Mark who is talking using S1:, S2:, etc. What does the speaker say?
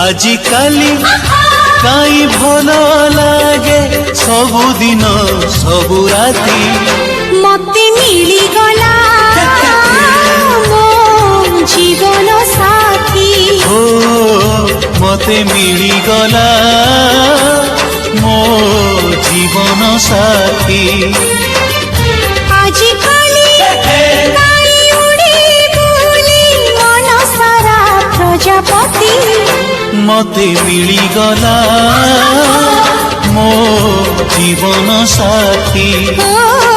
S1: आजिकाली काई भल लागे सबुदिन सबु राती
S2: मते मिली गला मो जीवन साथी
S1: हो मते मिली गला मो जीवन साथी
S2: आजिकाली काई उड़ी बुली मन सारा प्रजापति
S1: मते मिली गला मो जीवन साथी
S2: ओ